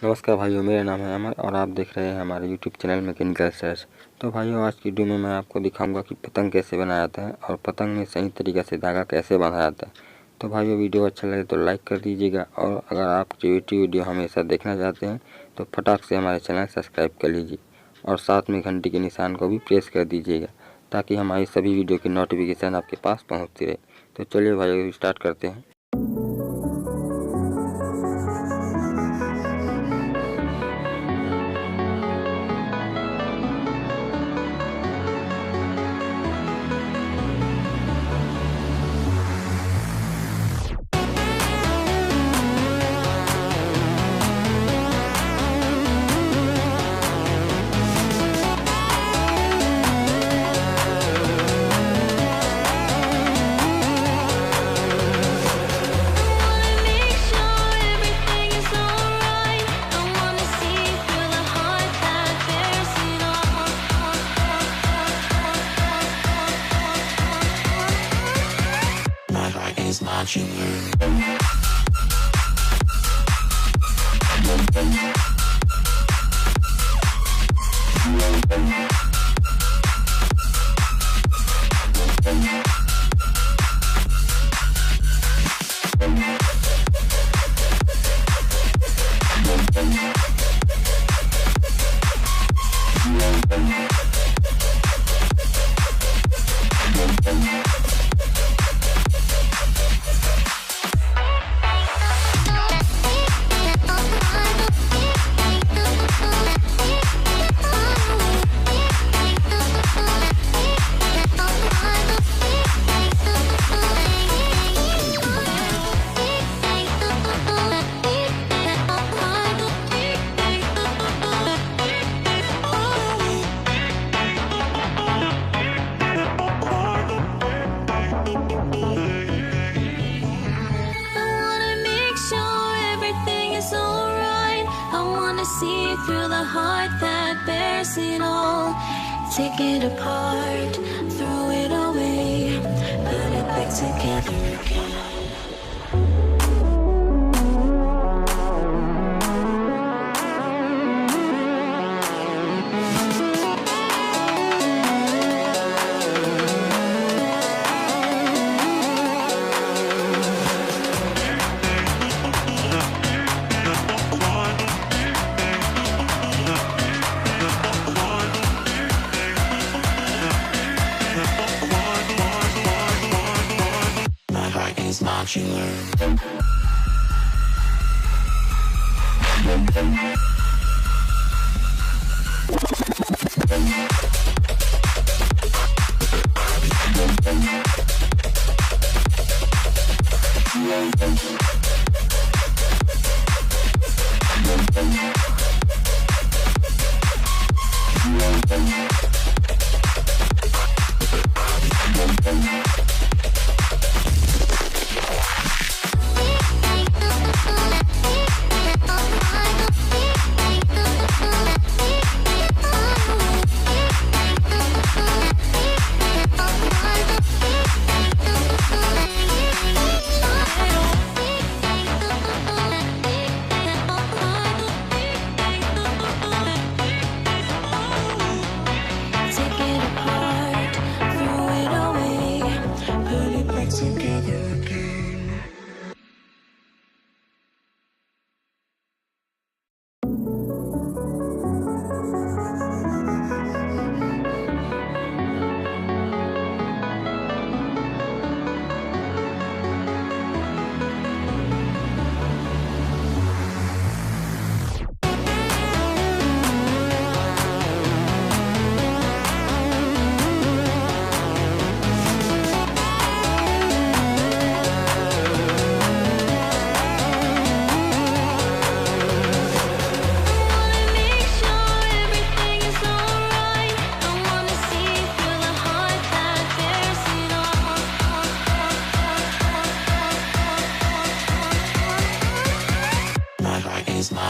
नमस्कार भाइयों, मेरा नाम है अमर और आप देख रहे हैं हमारे यूट्यूब चैनल मैकेनिकल सर्च। तो भाइयों, आज की वीडियो में मैं आपको दिखाऊंगा कि पतंग कैसे बनाया जाता है और पतंग में सही तरीक़े से धागा कैसे बांधा जाता है। तो भाइयों, वीडियो अच्छा लगे तो लाइक कर दीजिएगा और अगर आप क्रिएटिव वीडियो हमेशा देखना चाहते हैं तो फटाक से हमारे चैनल सब्सक्राइब कर लीजिए और साथ में घंटी के निशान को भी प्रेस कर दीजिएगा ताकि हमारी सभी वीडियो की नोटिफिकेशन आपके पास पहुँचती रहे। तो चलिए भाइयों, स्टार्ट करते हैं। Is marching see through the heart that bears it all. Take it apart, throw it away, put it back together again. Is marching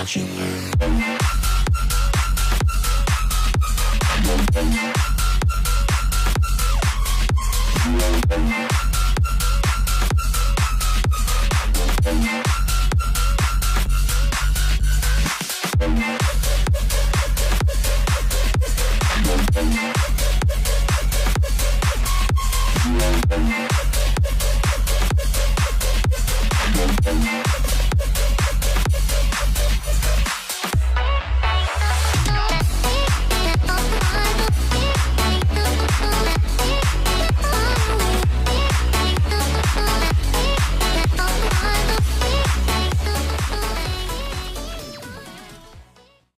marching